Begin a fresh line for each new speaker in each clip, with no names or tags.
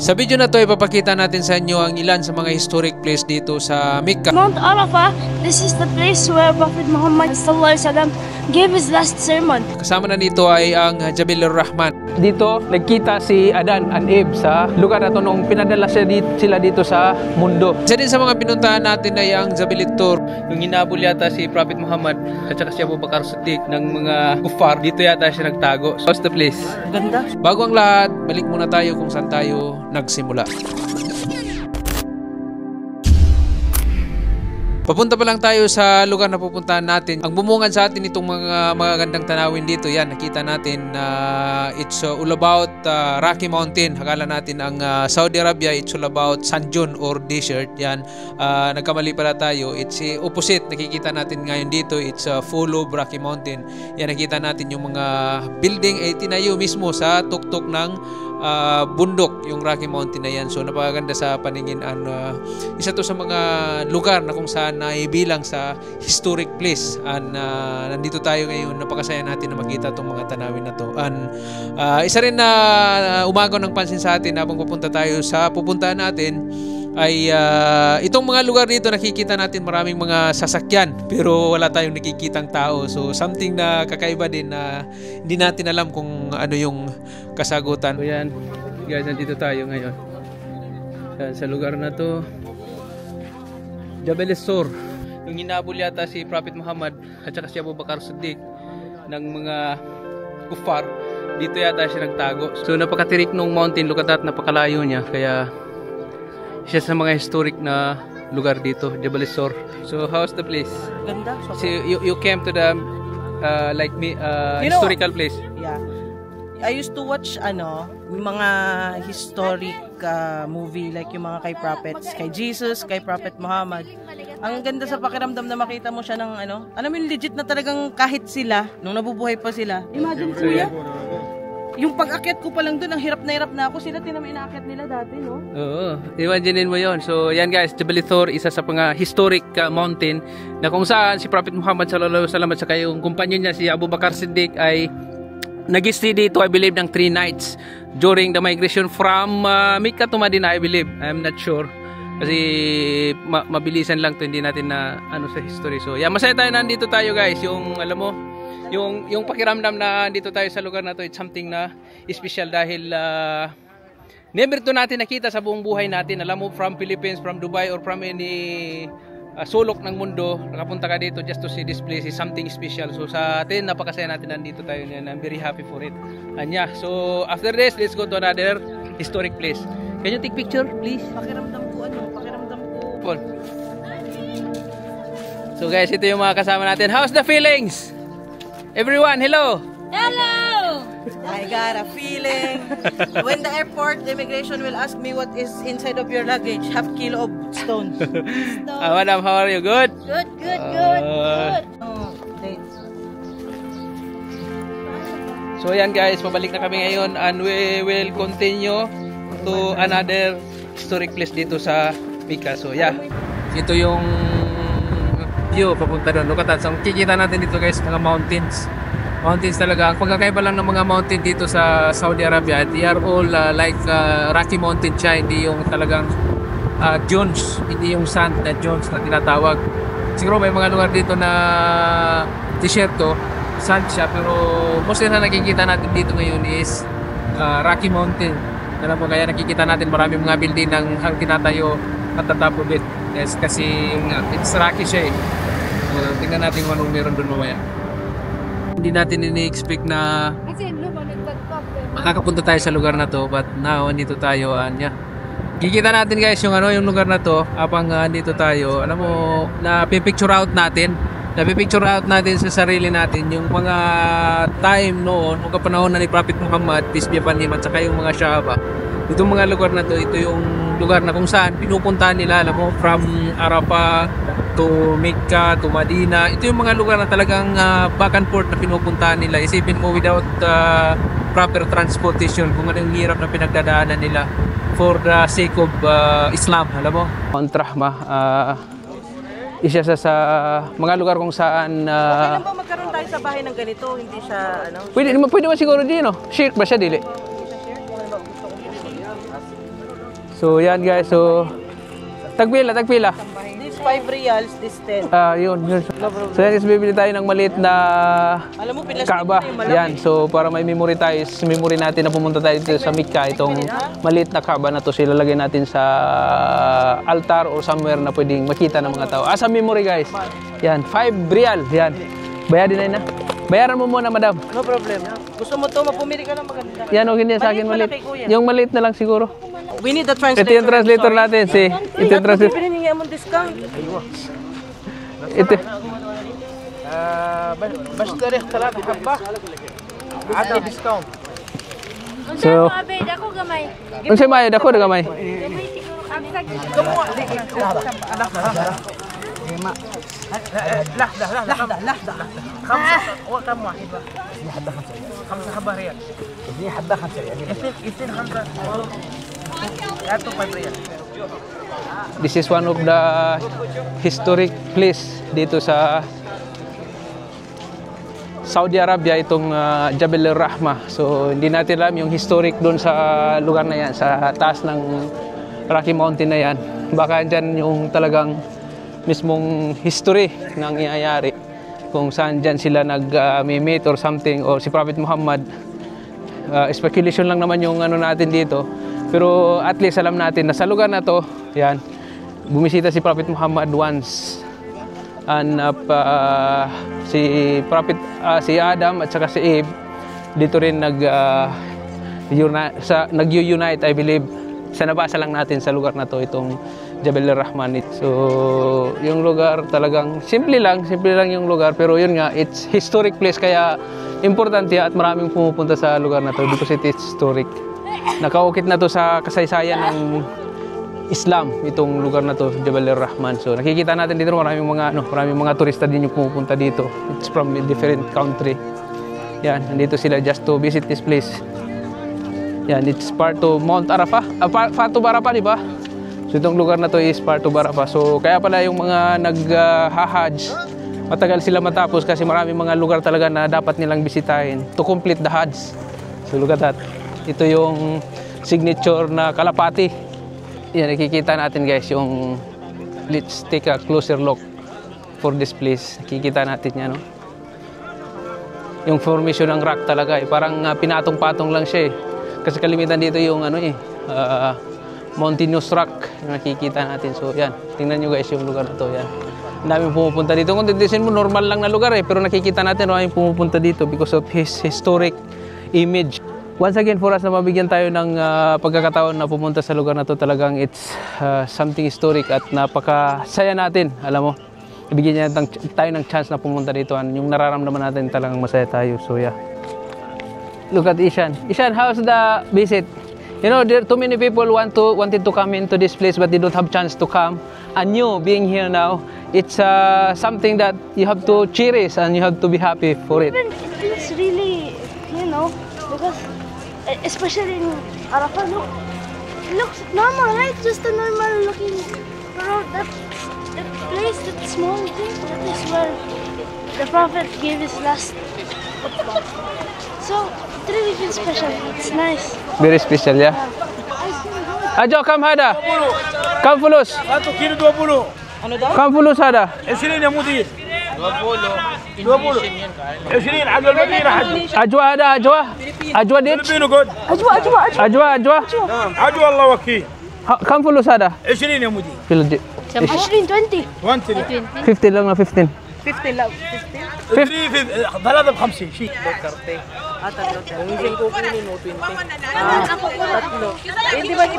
Sa video na to, ipapakita natin sa inyo ang ilan sa mga historic place dito sa Mecca.
Mount Arafah, this is the place where Prophet Muhammad ﷺ gave his last sermon.
Kasama na dito ay ang Jabalur Rahman.
Dito, nagkita si Adan and Eve sa lugar na to nung pinadala sila dito sa mundo.
Isa din sa mga pinuntahan natin ay ang Jabal Tur.
Yung hinabol yata si Prophet Muhammad at saka si Abu Bakar Siddiq ng mga kuffar, dito yata siya nagtago. So, what's the place?
Ganda.
Bago ang lahat, balik muna tayo kung saan tayo nagsimula. Papunta pa lang tayo sa lugar na pupuntahan natin. Ang bumungad sa atin itong mga magagandang tanawin dito, yan, nakita natin it's all about Rocky Mountain. Akala natin ang Saudi Arabia, it's all about sand dune or desert. Yan, nagkamali pala tayo. It's opposite. Nakikita natin ngayon dito, it's full of Rocky Mountain. Yan, nakita natin yung mga building ay tinayo mismo sa tuktok ng bundok, yung Rocky Mountain na yan. So napakaganda sa paningin. Isa to sa mga lugar na kung saan naibilang sa historic place. Nandito tayo ngayon, napakasaya natin na makita itong mga tanawin na to. Isa rin na umagaw ng pansin sa atin habang pupunta tayo sa pupuntahan natin ay itong mga lugar dito, nakikita natin maraming mga sasakyan pero wala tayong nakikitang tao. So something na kakaiba din na hindi natin alam kung ano yung kasagutan.
So yan, guys, nandito tayo ngayon. Yan, sa lugar na to, Jabal Sur. Yung hinabol yata si Prophet Muhammad at saka si Abu Bakar Siddiq ng mga kuffar, dito yata siya nagtago. So napakatirik nung mountain, look at that, napakalayo niya. Kaya siya sa mga historic na lugar dito, Jabal Sur. So how's the place?
Ganda.
So you came to the like me historical place.
Yeah. I used to watch mga historic movie like yung mga kay prophets, kay Jesus, kay Prophet Muhammad. Ang ganda sa pakiramdam na makita mo siya ng alam mo yung legit na talagang kahit sila nung nabubuhay pa sila. Imagine kuya, yung pag-akyat ko pa lang doon, ang hirap na ako. Sila tinamay-inaakyat nila dati, no?
Oo, imaginein mo yon. So, yan guys, Jabal Sur, isa sa mga historic mountain na kung saan si Prophet Muhammad sallallahu alaihi wasallam at saka yung kumpanyo niya si Abu Bakar Siddiq ay nag-stay dito, I believe, ng 3 nights during the migration from Mecca to Medina, I believe. I'm not sure. Kasi mabilisan lang to, hindi natin na sa history. So, yeah, masaya tayo, nandito tayo guys. Yung, alam mo, yung pakiramdam na dito tayo sa lugar na to, it's something na special dahil never to natin nakita sa buong buhay natin. Alam mo, from Philippines, from Dubai, or from any sulok ng mundo, nakapunta ka dito just to see this place is something special. So sa atin, napakasaya natin nandito tayo and I'm very happy for it. And yeah, so after this, let's go to another historic place. Can you take picture, please?
Pakiramdam ko
Paul. So guys, ito yung mga kasama natin. How's the feelings? Everyone, hello!
Hello!
I got a feeling. When the airport, the immigration will ask me what is inside of your luggage, half kilo of stones.
Madam, how are you? Good?
Good.
So yan guys, pabalik na kami ngayon and we will continue to another historic place dito sa Mecca. So yeah,
Ito yung view papunta doon. Look at that. So kikita natin dito guys, mga mountains. Mountains talaga. Ang pagkakaiba lang ng mga mountain dito sa Saudi Arabia, they are all like Rocky Mountain siya, hindi yung talagang dunes, hindi yung sand na dunes na tinatawag. Siguro may mga lugar dito na desierto, sand siya, pero mostly na nakikita natin dito ngayon is Rocky Mountain. Alam mo, kaya nakikita natin maraming mga building ng ang tinatayo at the top of it. Yes, kasi it's rocky siya eh. Tingnan natin kung anong meron doon mamaya. Hindi natin ini-expect na makakapunta tayo sa lugar na to, but now andito tayo. Yeah. Kikita natin guys yung yung lugar na to habang andito tayo. Alam mo, napipicture out natin sa sarili natin yung mga time noon, mga panahon na ni Prophet Muhammad, peace be upon him, at saka yung mga Sahaba. Itong mga lugar na to, ito yung lugar na kung saan pinupuntahan nila, alam mo, from Arafah to Mecca to Medina. Ito yung mga lugar na talagang back and forth na pinupuntahan nila. Isipin mo, without proper transportation, kung anong hirap na pinagdadaanan nila for the sake of Islam, alam mo.
Kontrahma, isa sa mga lugar kung saan
okay lang ba magkaroon tayo sa bahay ng ganito? Hindi siya
pwede ba siguro din, no? Shirk ba siya, dili? So yan guys, so tagpila.
This 5 reals, this 10.
Yun. So yan is bibili tayo ng maliit na
Alam mo, pinlastic
Kaaba.
na yung malaki.
Yan, so para may memory tayo, memory natin na pumunta tayo dito sa Mecca, itong maliit na Kaaba na to, silalagay natin sa altar or somewhere na pwedeng makita ng mga tao. Sa memory guys. Yan, 5 real. Yan. Bayadin na. Bayaran mo muna, madam.
No problem. Gusto mo to, mapumili ka ng maganda.
Yan, okay din sa akin maliit. Yung maliit na lang siguro.
We need the translator.
Ito yung translator natin, si. Ito yung translator.
Pinahingi mo discount.
Ito.
بشتري 3 حبة عندي ديسكاونت.
So,
Ako gamay.
kung siya mayad ako, nagamay.
Gamay siguro.
لحظة كم واحد؟ 5 حبة ريال. 2 حبة 5 ريال. 2 5 هاتوا 5 ريال.
This is one of the historic place dito sa Saudi Arabia, itong Jabal al-Rahmah. So hindi natin alam yung historic doon sa lugar na yan, sa taas ng Rocky Mountain na yan. Baka dyan yung talagang mismong history ng iyayari kung saan dyan sila nag-meet or something, or si Prophet Muhammad. Speculation lang naman yung ano natin dito, pero at least alam natin na sa lugar na to, yan, bumisita si Prophet Muhammad once, and si Prophet si Adam at saka si Eve dito rin nag-unite, I believe. Sa nabasa lang natin sa lugar na to, itong Jabal al-Rahman. So yung lugar talagang simple lang yung lugar, pero yun nga, it's historic place, kaya importante at maraming pumupunta sa lugar na to because it is historic. Nakaukit na to sa kasaysayan ng Islam, itong lugar na to, Jabal al-Rahman. So nakikita natin dito maraming mga turista din yung pumupunta dito. It's from a different country. Yan, nandito sila just to visit this place. Yan, it's part of Mount Arafah. Part of Arafah, di ba? So itong lugar na to is part of Arafah. So kaya pala yung mga nag-hajj, matagal sila matapos kasi maraming mga lugar talaga na dapat nilang bisitahin to complete the Hajj. So look at that. Ito yung signature na kalapati. Yan, nakikita natin guys yung, let's take a closer look for this place. Nakikita natin yan, no? Yung formation ng rock talaga, parang pinatong-patong lang siya, kasi kalimitan dito yung mountainous rock yung nakikita natin. So yan, tingnan nyo guys yung lugar na to. Yan, daming pumupunta dito. Kung titignan mo, normal lang na lugar pero nakikita natin maraming pumupunta dito because of his historic image. Once again, for us na mabigyan tayo ng pagkakataon na pumunta sa lugar na to, talagang it's something historic at napakasaya natin. Alam mo, ibigyan niya tayo ng chance na pumunta dito. Yung nararamdaman natin, talagang masaya tayo. So yeah, look at Ishan. Ishan, how's the visit? You know, there too many people wanted to come into this place, but they don't have chance to come. And you being here now, it's something that you have to cherish and you have to be happy for it.
It feels really, because especially in Arafah, it looks normal, right? Just a normal looking road. That place, that small thing, that is where the Prophet gave his last khutbah. So it really feels special. It's nice.
Very special, yeah. Ajo, come hada. Come fulus.
1 كيلو 20.
Ano daw?
Come fulus hada.
20 يا مدير. 20 20 على المدينة حج.
Ajwa hada, ajwa. Ajwa dit.
فيلبينو قد.
Ajwa.
عجوا الله وكيل.
Come fulus hada.
20 يا مدير.
Feel it.
20.
20
15 lang na 15.
15 lang.
3 ب 50 شيء.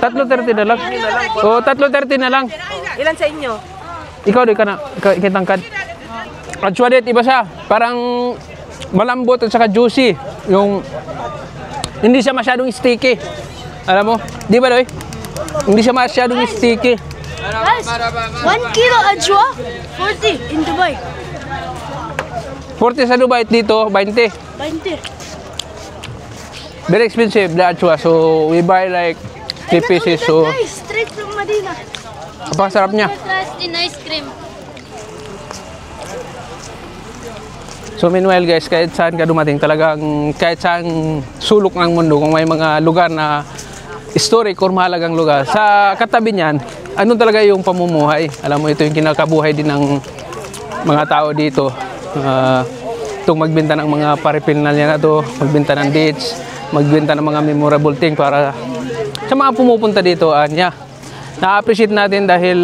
Tatlo 30 na lang. Oo, tatlo 30 na lang.
Ilan sa inyo?
Ikaw di ka na kitangkad. Ajwa dit, iba siya. Parang malambot at saka juicy. Yung hindi siya masyadong sticky. Alam mo? Di ba, Doy? Hindi siya masyadong sticky.
Guys, 1 kilo ajwa, 40 in Dubai.
40 sa Dubai, dito 20.
20.
Very expensive, the ajwa. So we buy like 3 pieces. So
Guys, straight from Medina.
napakasarap niya.
In ice cream.
So meanwhile guys, kahit saan ka dumating, talagang kahit saan sulok ng mundo, kung may mga lugar na historic or mahalagang lugar. Sa katabi niyan, ano talaga yung pamumuhay. Alam mo, ito yung kinakabuhay din ng mga tao dito. Itong magbenta ng mga paraphernalia na to, magbenta ng dates, magbenta ng mga memorable thing para sa mga pumupunta dito. Na-appreciate natin dahil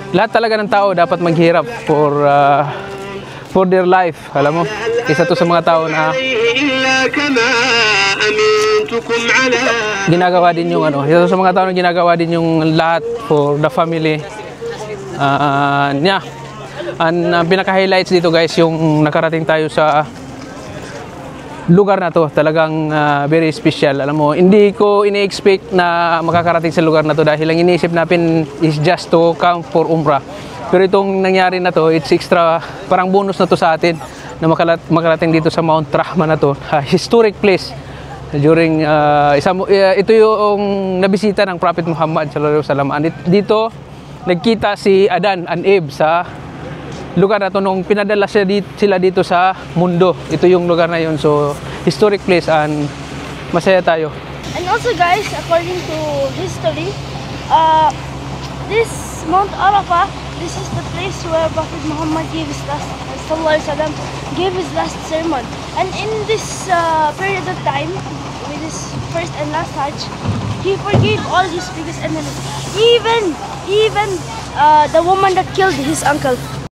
lahat talaga ng tao dapat maghirap for their life. Alam mo, isa to sa mga tao na ginagawa din yung isa to sa mga tao na ginagawa din yung lahat for the family. Ang pinaka-highlights dito guys, yung nakarating tayo sa lugar na to, talagang very special. Alam mo, hindi ko ini-expect na makakarating sa lugar na to dahil ang iniisip natin is just to come for Umrah. Pero itong nangyari na to, it's extra, parang bonus na to sa atin na makarating dito sa Mount Rahmah na to, historic place. During ito yung nabisita ng Prophet Muhammad sallallahu alaihi wasallam. Dito nagkita si Adan and Eve sa lugar na to nung pinadala sila dito sa mundo. Ito yung lugar na yun. So historic place and masaya tayo.
And also guys, according to history, this Mount Arafah, this is the place where Prophet Muhammad gave his last sermon. And in this period of time, with his first and last Hajj, he forgave all his biggest enemies, even the woman that killed his uncle.